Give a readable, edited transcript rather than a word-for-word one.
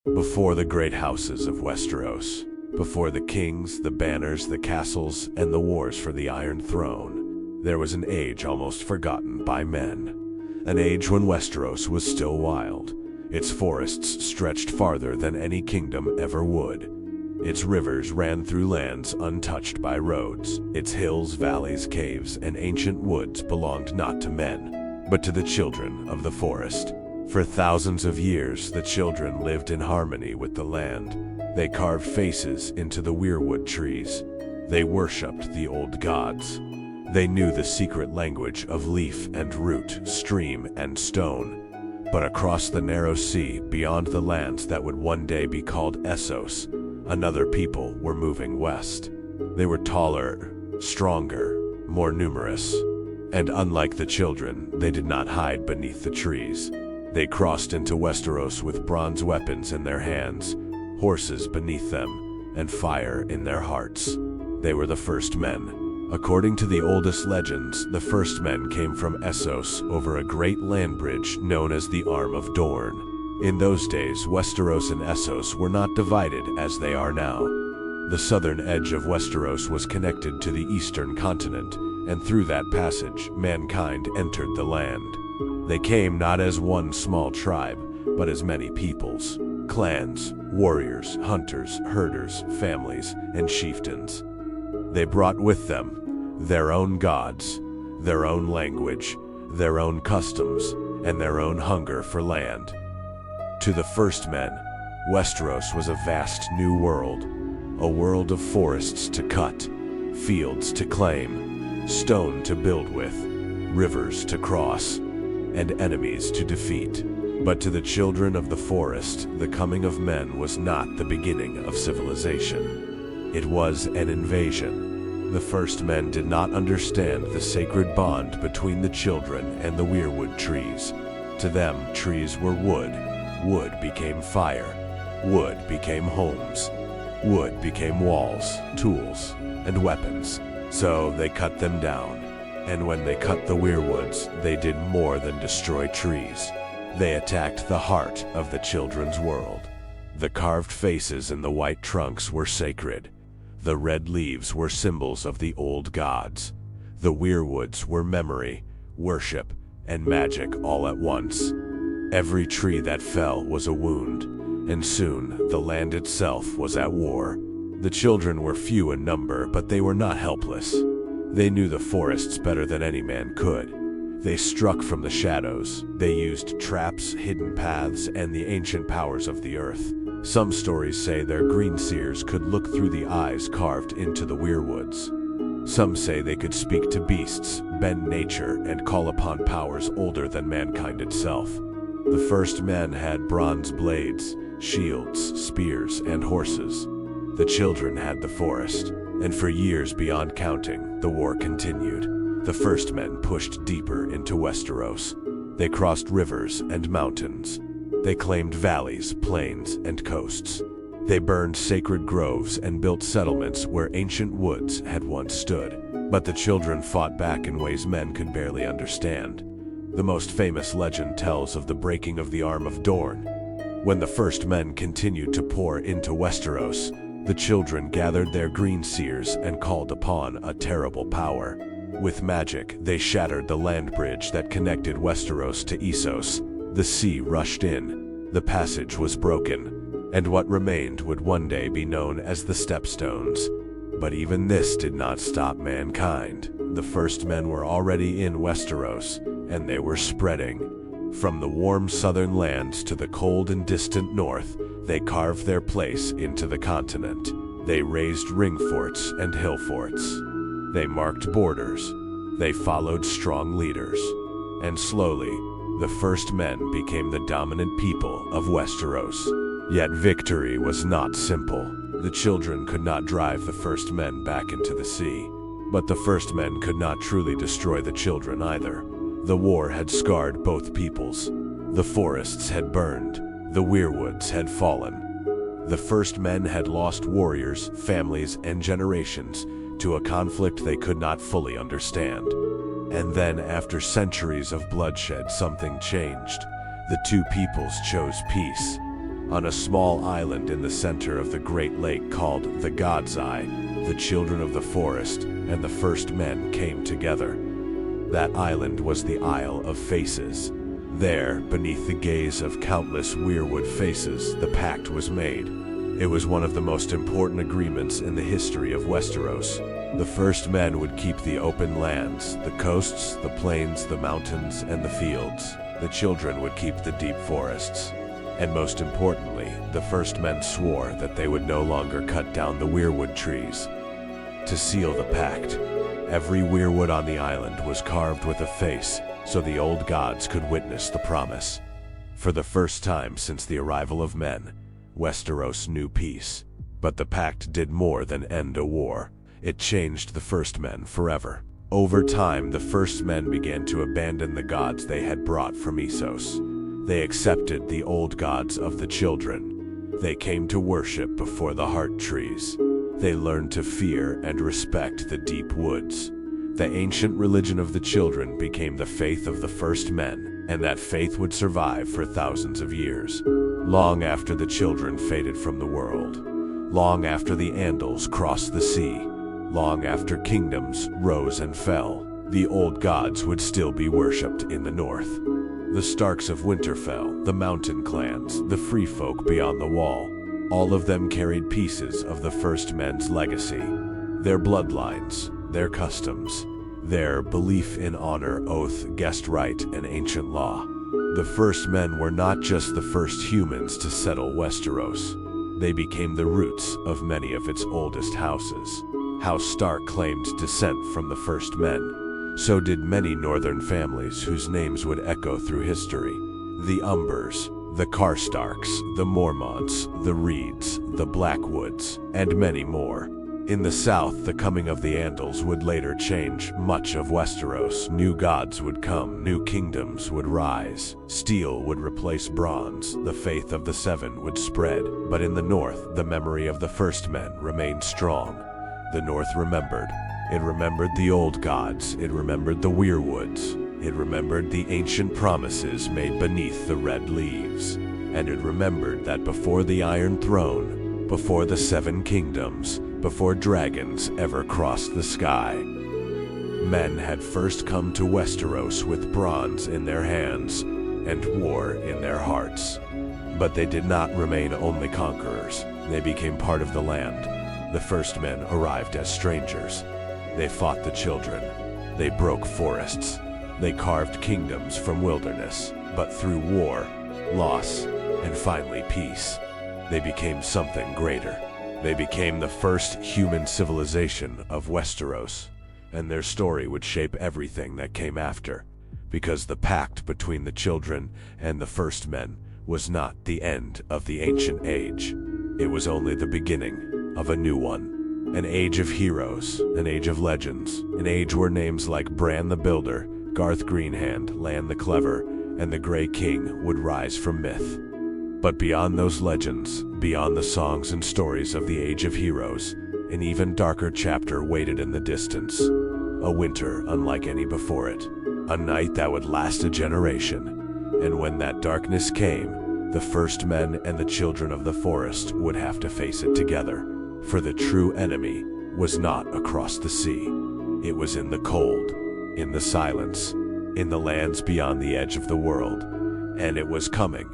Before the great houses of Westeros, before the kings, the banners, the castles, and the wars for the Iron Throne, there was an age almost forgotten by men. An age when Westeros was still wild. Its forests stretched farther than any kingdom ever would. Its rivers ran through lands untouched by roads. Its hills, valleys, caves, and ancient woods belonged not to men, but to the children of the forest. For thousands of years, the children lived in harmony with the land. They carved faces into the weirwood trees. They worshipped the old gods. They knew the secret language of leaf and root, stream and stone. But across the narrow sea, beyond the lands that would one day be called Essos, another people were moving west. They were taller, stronger, more numerous. And unlike the children, they did not hide beneath the trees. They crossed into Westeros with bronze weapons in their hands, horses beneath them, and fire in their hearts. They were the first men. According to the oldest legends, the first men came from Essos over a great land bridge known as the Arm of Dorne. In those days, Westeros and Essos were not divided as they are now. The southern edge of Westeros was connected to the eastern continent, and through that passage, mankind entered the land. They came not as one small tribe, but as many peoples, clans, warriors, hunters, herders, families, and chieftains. They brought with them their own gods, their own language, their own customs, and their own hunger for land. To the first men, Westeros was a vast new world, a world of forests to cut, fields to claim, stone to build with, rivers to cross, and enemies to defeat. But to the children of the forest, the coming of men was not the beginning of civilization. It was an invasion. The first men did not understand the sacred bond between the children and the weirwood trees. To them, trees were wood. Wood became fire. Wood became homes. Wood became walls, tools, and weapons. So they cut them down. And when they cut the weirwoods, they did more than destroy trees. They attacked the heart of the children's world. The carved faces and the white trunks were sacred. The red leaves were symbols of the old gods. The weirwoods were memory, worship, and magic all at once. Every tree that fell was a wound, and soon the land itself was at war. The children were few in number, but they were not helpless. They knew the forests better than any man could. They struck from the shadows. They used traps, hidden paths, and the ancient powers of the earth. Some stories say their green seers could look through the eyes carved into the weirwoods. Some say they could speak to beasts, bend nature, and call upon powers older than mankind itself. The first men had bronze blades, shields, spears, and horses. The children had the forest. And for years beyond counting, the war continued. The first men pushed deeper into Westeros. They crossed rivers and mountains. They claimed valleys, plains, and coasts. They burned sacred groves and built settlements where ancient woods had once stood. But the children fought back in ways men could barely understand. The most famous legend tells of the breaking of the Arm of Dorne. When the first men continued to pour into Westeros, the children gathered their green seers and called upon a terrible power. With magic, they shattered the land bridge that connected Westeros to Essos. The sea rushed in. The passage was broken, and what remained would one day be known as the Stepstones. But even this did not stop mankind. The first men were already in Westeros, and they were spreading. From the warm southern lands to the cold and distant north, they carved their place into the continent. They raised ring forts and hill forts. They marked borders. They followed strong leaders. And slowly, the first men became the dominant people of Westeros. Yet victory was not simple. The children could not drive the first men back into the sea. But the first men could not truly destroy the children either. The war had scarred both peoples. The forests had burned. The weirwoods had fallen. The first men had lost warriors, families, and generations to a conflict they could not fully understand. And then, after centuries of bloodshed, something changed. The two peoples chose peace. On a small island in the center of the great lake called the God's Eye, the children of the forest and the first men came together. That island was the Isle of Faces. There, beneath the gaze of countless weirwood faces, the pact was made. It was one of the most important agreements in the history of Westeros. The first men would keep the open lands, the coasts, the plains, the mountains, and the fields. The children would keep the deep forests. And most importantly, the first men swore that they would no longer cut down the weirwood trees. To seal the pact, every weirwood on the island was carved with a face so the old gods could witness the promise. For the first time since the arrival of men, Westeros knew peace. But the pact did more than end a war. It changed the first men forever. Over time, the first men began to abandon the gods they had brought from Essos. They accepted the old gods of the children. They came to worship before the heart trees. They learned to fear and respect the deep woods. The ancient religion of the children became the faith of the first men, and that faith would survive for thousands of years. Long after the children faded from the world. Long after the Andals crossed the sea. Long after kingdoms rose and fell. The old gods would still be worshipped in the north. The Starks of Winterfell, the mountain clans, the free folk beyond the wall, all of them carried pieces of the first men's legacy. Their bloodlines, their customs, their belief in honor, oath, guest right, and ancient law. The first men were not just the first humans to settle Westeros. They became the roots of many of its oldest houses. House Stark claimed descent from the first men. So did many northern families whose names would echo through history. The Umbers, the Karstarks, the Mormonts, the Reeds, the Blackwoods, and many more. In the south, the coming of the Andals would later change much of Westeros. New gods would come, new kingdoms would rise. Steel would replace bronze, the faith of the Seven would spread. But in the north, the memory of the first men remained strong. The north remembered. It remembered the old gods, it remembered the weirwoods, it remembered the ancient promises made beneath the red leaves, and it remembered that before the Iron Throne, before the Seven Kingdoms, before dragons ever crossed the sky, men had first come to Westeros with bronze in their hands and war in their hearts. But they did not remain only conquerors, they became part of the land. The first men arrived as strangers. They fought the children. They broke forests. They carved kingdoms from wilderness. But through war, loss, and finally peace, they became something greater. They became the first human civilization of Westeros, and their story would shape everything that came after, because the pact between the children and the first men was not the end of the ancient age. It was only the beginning of a new one. An age of heroes, an age of legends, an age where names like Bran the Builder, Garth Greenhand, Lan the Clever, and the Grey King would rise from myth. But beyond those legends, beyond the songs and stories of the Age of Heroes, an even darker chapter waited in the distance. A winter unlike any before it, a night that would last a generation. And when that darkness came, the first men and the children of the forest would have to face it together. For the true enemy was not across the sea. It was in the cold, in the silence, in the lands beyond the edge of the world. And it was coming.